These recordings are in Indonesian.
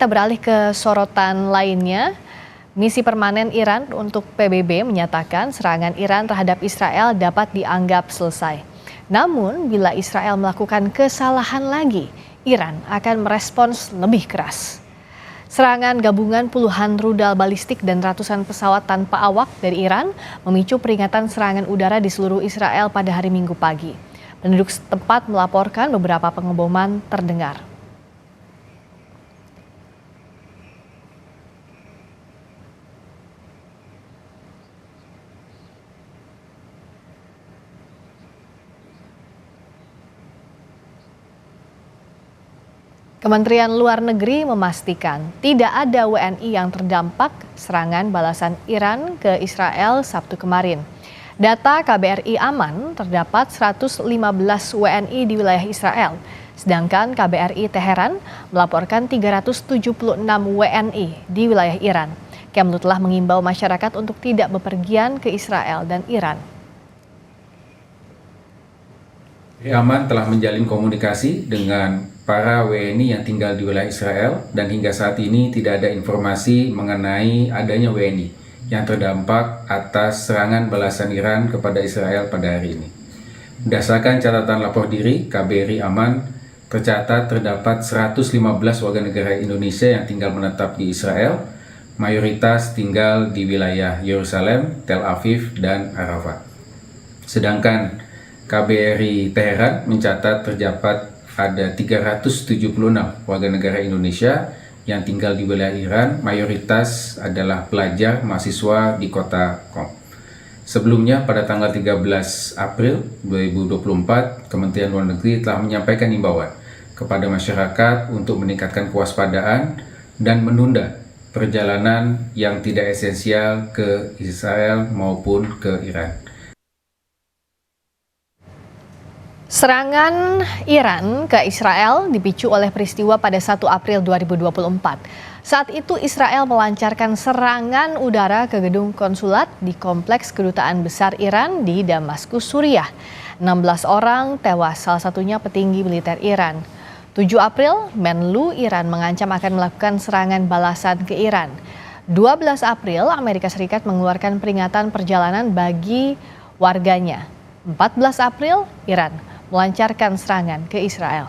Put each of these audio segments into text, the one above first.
Kita beralih ke sorotan lainnya. Misi permanen Iran untuk PBB menyatakan serangan Iran terhadap Israel dapat dianggap selesai. Namun, bila Israel melakukan kesalahan lagi, Iran akan merespons lebih keras. Serangan gabungan puluhan rudal balistik dan ratusan pesawat tanpa awak dari Iran memicu peringatan serangan udara di seluruh Israel pada hari Minggu pagi. Penduduk setempat melaporkan beberapa pengeboman terdengar. Kementerian Luar Negeri memastikan tidak ada WNI yang terdampak serangan balasan Iran ke Israel Sabtu kemarin. Data KBRI aman, terdapat 115 WNI di wilayah Israel, sedangkan KBRI Teheran melaporkan 376 WNI di wilayah Iran. Kemlu telah mengimbau masyarakat untuk tidak bepergian ke Israel dan Iran. Aman telah menjalin komunikasi dengan para WNI yang tinggal di wilayah Israel dan hingga saat ini tidak ada informasi mengenai adanya WNI yang terdampak atas serangan balasan Iran kepada Israel pada hari ini. Berdasarkan catatan lapor diri, KBRI Aman tercatat terdapat 115 warga negara Indonesia yang tinggal menetap di Israel, mayoritas tinggal di wilayah Yerusalem, Tel Aviv, dan Arafat. Sedangkan KBRI Teheran mencatat terdapat ada 376 warga negara Indonesia yang tinggal di wilayah Iran, mayoritas adalah pelajar mahasiswa di kota Qom. Sebelumnya pada tanggal 13 April 2024, Kementerian Luar Negeri telah menyampaikan imbauan kepada masyarakat untuk meningkatkan kewaspadaan dan menunda perjalanan yang tidak esensial ke Israel maupun ke Iran. Serangan Iran ke Israel dipicu oleh peristiwa pada 1 April 2024. Saat itu Israel melancarkan serangan udara ke gedung konsulat di kompleks kedutaan besar Iran di Damaskus, Suriah. 16 orang tewas, salah satunya petinggi militer Iran. 7 April, Menlu Iran mengancam akan melakukan serangan balasan ke Iran. 12 April, Amerika Serikat mengeluarkan peringatan perjalanan bagi warganya. 14 April, Iran melancarkan serangan ke Israel.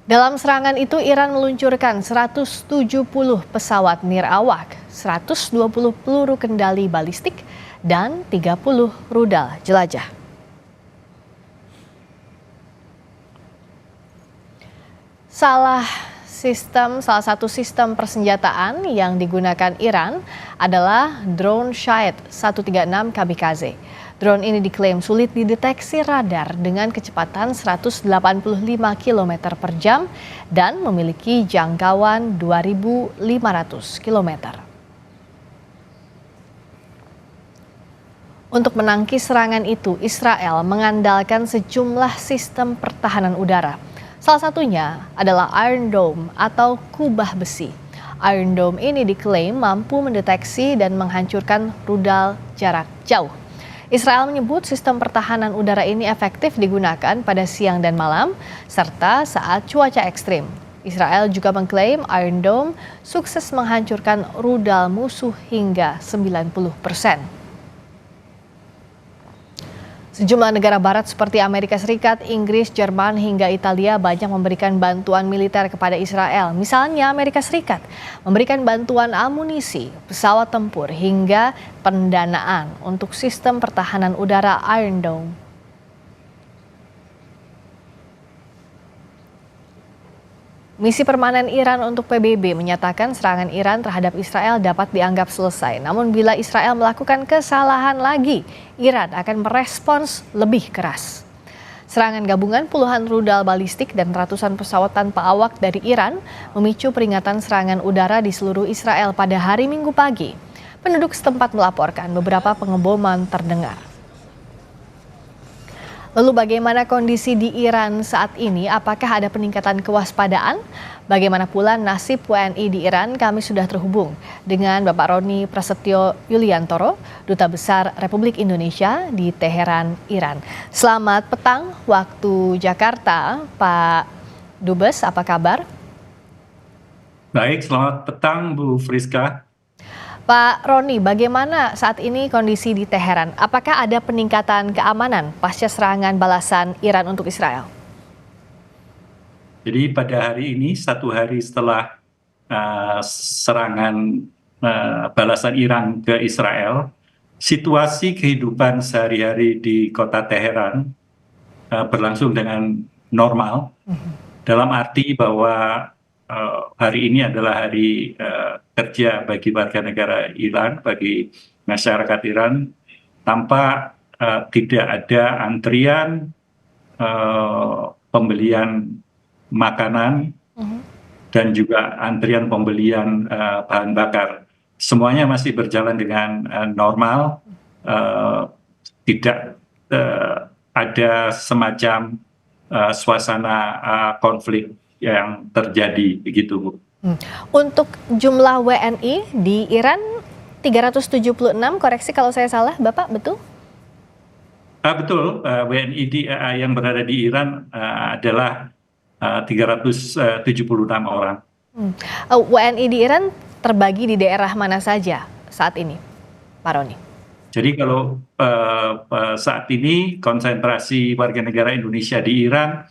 Dalam serangan itu, Iran meluncurkan 170 pesawat nirawak, 120 peluru kendali balistik, dan 30 rudal jelajah. Salah satu sistem persenjataan yang digunakan Iran adalah drone Shahed 136 Kamikaze. Drone ini diklaim sulit dideteksi radar dengan kecepatan 185 km per jam dan memiliki jangkauan 2.500 km. Untuk menangkis serangan itu, Israel mengandalkan sejumlah sistem pertahanan udara. Salah satunya adalah Iron Dome atau kubah besi. Iron Dome ini diklaim mampu mendeteksi dan menghancurkan rudal jarak jauh. Israel menyebut sistem pertahanan udara ini efektif digunakan pada siang dan malam, serta saat cuaca ekstrim. Israel juga mengklaim Iron Dome sukses menghancurkan rudal musuh hingga 90%. Sejumlah negara barat seperti Amerika Serikat, Inggris, Jerman, hingga Italia banyak memberikan bantuan militer kepada Israel. Misalnya Amerika Serikat memberikan bantuan amunisi, pesawat tempur, hingga pendanaan untuk sistem pertahanan udara Iron Dome. Misi permanen Iran untuk PBB menyatakan serangan Iran terhadap Israel dapat dianggap selesai. Namun bila Israel melakukan kesalahan lagi, Iran akan merespons lebih keras. Serangan gabungan puluhan rudal balistik dan ratusan pesawat tanpa awak dari Iran memicu peringatan serangan udara di seluruh Israel pada hari Minggu pagi. Penduduk setempat melaporkan beberapa pengeboman terdengar. Lalu bagaimana kondisi di Iran saat ini? Apakah ada peningkatan kewaspadaan? Bagaimana pula nasib WNI di Iran? Kami sudah terhubung dengan Bapak Roni Prasetyo Yuliantoro, Duta Besar Republik Indonesia di Teheran, Iran. Selamat petang waktu Jakarta, Pak Dubes, apa kabar? Baik, selamat petang Bu Friska. Pak Roni, bagaimana saat ini kondisi di Teheran? Apakah ada peningkatan keamanan pasca serangan balasan Iran untuk Israel? Jadi pada hari ini, satu hari setelah serangan balasan Iran ke Israel, situasi kehidupan sehari-hari di kota Teheran berlangsung dengan normal, dalam arti bahwa hari ini adalah hari kerja bagi warga negara Iran, bagi masyarakat Iran, tanpa tidak ada antrian pembelian makanan dan juga antrian pembelian bahan bakar. Semuanya masih berjalan dengan normal, tidak ada semacam suasana konflik yang terjadi begitu, Bu. Untuk jumlah WNI di Iran 376, koreksi kalau saya salah, Bapak, betul? Betul, WNI yang berada di Iran adalah 376 orang. WNI di Iran terbagi di daerah mana saja saat ini, Pak Roni? Jadi kalau saat ini konsentrasi warga negara Indonesia di Iran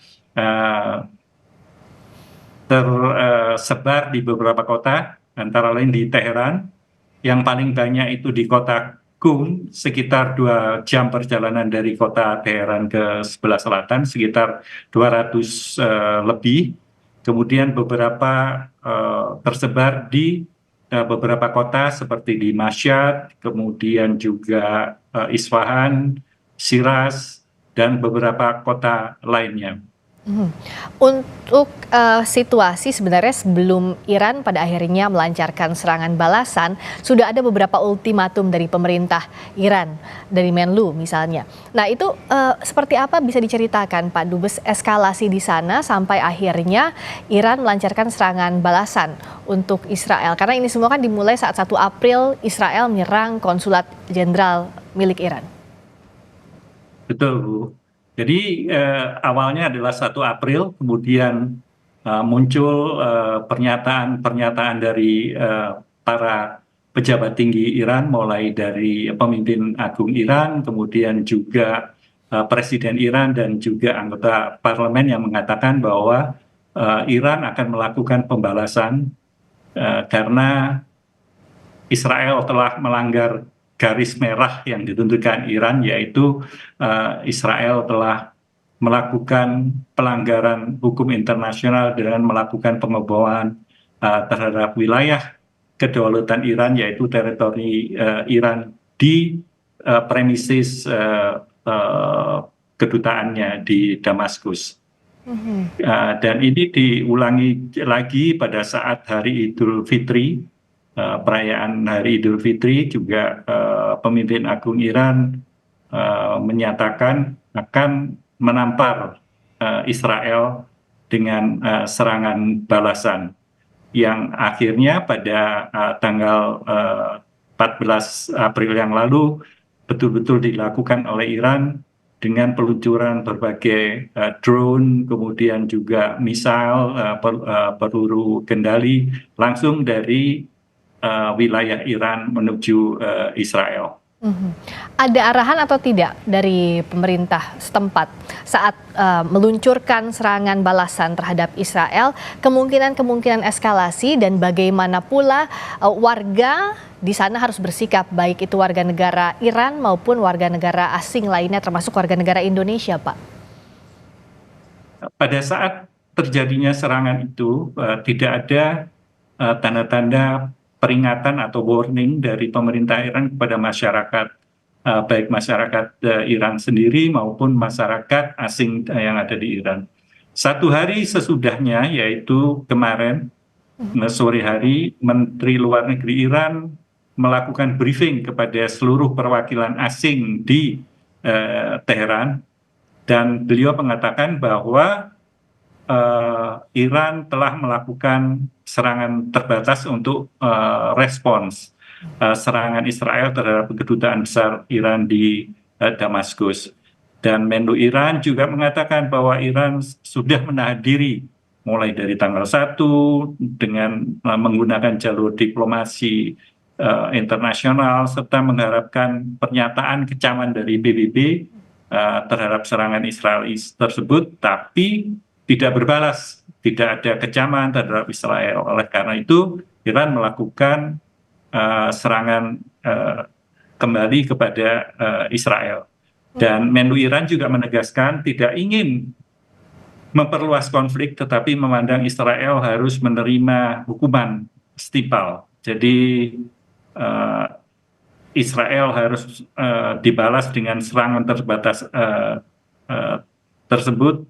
tersebar di beberapa kota, antara lain di Teheran, yang paling banyak itu di kota Qum, sekitar 2 jam perjalanan dari kota Teheran ke sebelah selatan, sekitar 200 lebih. Kemudian beberapa tersebar di beberapa kota seperti di Mashhad, kemudian juga Isfahan, Shiraz, dan beberapa kota lainnya. Untuk situasi sebenarnya sebelum Iran pada akhirnya melancarkan serangan balasan, sudah ada beberapa ultimatum dari pemerintah Iran, dari Menlu misalnya. Nah itu seperti apa bisa diceritakan Pak Dubes eskalasi di sana sampai akhirnya Iran melancarkan serangan balasan untuk Israel? Karena ini semua kan dimulai saat 1 April Israel menyerang konsulat jenderal milik Iran. Betul, Bu. Jadi awalnya adalah 1 April, kemudian muncul pernyataan-pernyataan dari para pejabat tinggi Iran, mulai dari pemimpin agung Iran, kemudian juga Presiden Iran dan juga anggota parlemen yang mengatakan bahwa Iran akan melakukan pembalasan karena Israel telah melanggar garis merah yang ditentukan Iran, yaitu Israel telah melakukan pelanggaran hukum internasional dengan melakukan pengeboman terhadap wilayah kedaulatan Iran, yaitu teritori Iran di premises kedutaannya di Damaskus. Dan ini diulangi lagi pada saat Hari Idul Fitri. Perayaan Hari Idul Fitri juga pemimpin agung Iran menyatakan akan menampar Israel dengan serangan balasan yang akhirnya pada tanggal 14 April yang lalu betul-betul dilakukan oleh Iran dengan peluncuran berbagai drone, kemudian juga misal peluru kendali langsung dari wilayah Iran menuju Israel. Ada arahan atau tidak dari pemerintah setempat saat meluncurkan serangan balasan terhadap Israel, kemungkinan eskalasi dan bagaimana pula warga di sana harus bersikap, baik itu warga negara Iran maupun warga negara asing lainnya termasuk warga negara Indonesia, Pak? Pada saat terjadinya serangan itu tidak ada tanda-tanda peringatan atau warning dari pemerintah Iran kepada masyarakat, baik masyarakat Iran sendiri maupun masyarakat asing yang ada di Iran. 1 hari sesudahnya, yaitu kemarin sore hari, Menteri Luar Negeri Iran melakukan briefing kepada seluruh perwakilan asing di Teheran Dan beliau mengatakan bahwa Iran telah melakukan serangan terbatas untuk respons serangan Israel terhadap kedutaan besar Iran di Damaskus. Dan Menlu Iran juga mengatakan bahwa Iran sudah menahan diri mulai dari tanggal 1 dengan menggunakan jalur diplomasi internasional serta mengharapkan pernyataan kecaman dari PBB terhadap serangan Israel tersebut, tapi tidak berbalas, tidak ada kecaman terhadap Israel. Oleh karena itu, Iran melakukan serangan kembali kepada Israel. Dan Menlu Iran juga menegaskan tidak ingin memperluas konflik, tetapi memandang Israel harus menerima hukuman setimpal. Jadi Israel harus dibalas dengan serangan terbatas tersebut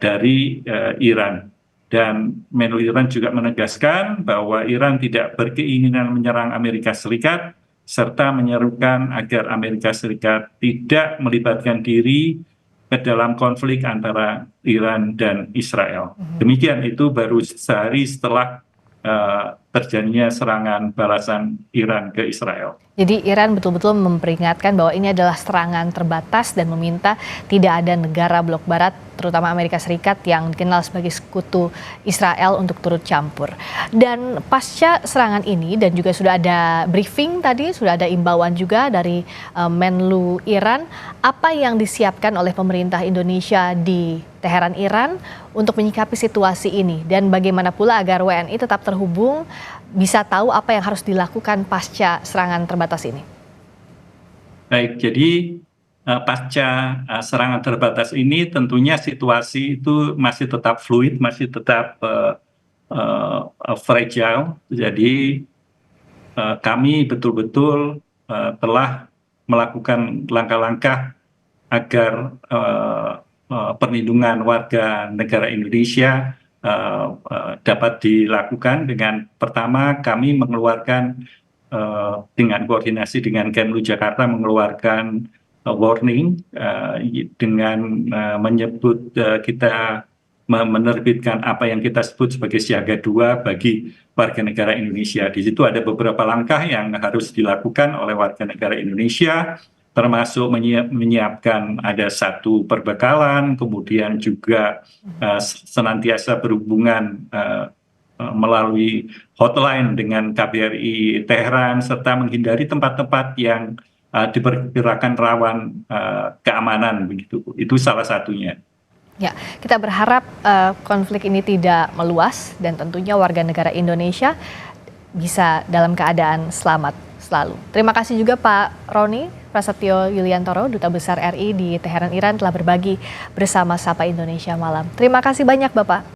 dari Iran. Dan Menlu Iran juga menegaskan bahwa Iran tidak berkeinginan menyerang Amerika Serikat, serta menyerukan agar Amerika Serikat tidak melibatkan diri ke dalam konflik antara Iran dan Israel. Demikian, itu baru sehari setelah terjadinya serangan balasan Iran ke Israel. Jadi Iran betul-betul memperingatkan bahwa ini adalah serangan terbatas dan meminta tidak ada negara blok barat, terutama Amerika Serikat yang dikenal sebagai sekutu Israel, untuk turut campur. Dan pasca serangan ini, dan juga sudah ada briefing tadi, sudah ada imbauan juga dari Menlu Iran, apa yang disiapkan oleh pemerintah Indonesia di Teheran, Iran untuk menyikapi situasi ini, dan bagaimana pula agar WNI tetap terhubung, bisa tahu apa yang harus dilakukan pasca serangan terbatas ini? Baik, jadi pasca serangan terbatas ini tentunya situasi itu masih tetap fluid, masih tetap fragile. Jadi kami betul-betul telah melakukan langkah-langkah agar perlindungan warga negara Indonesia dapat dilakukan. Dengan pertama, kami mengeluarkan dengan koordinasi dengan Kemlu Jakarta mengeluarkan warning dengan menyebut kita menerbitkan apa yang kita sebut sebagai siaga 2 bagi warga negara Indonesia. Di situ ada beberapa langkah yang harus dilakukan oleh warga negara Indonesia, termasuk menyiapkan ada 1 perbekalan, kemudian juga senantiasa berhubungan melalui hotline dengan KBRI Teheran, serta menghindari tempat-tempat yang diperkirakan rawan keamanan, begitu. Itu salah satunya. Ya, kita berharap konflik ini tidak meluas dan tentunya warga negara Indonesia bisa dalam keadaan selamat selalu. Terima kasih juga Pak Roni Prasetyo Yuliantoro, Duta Besar RI di Teheran, Iran, telah berbagi bersama Sapa Indonesia Malam. Terima kasih banyak Bapak.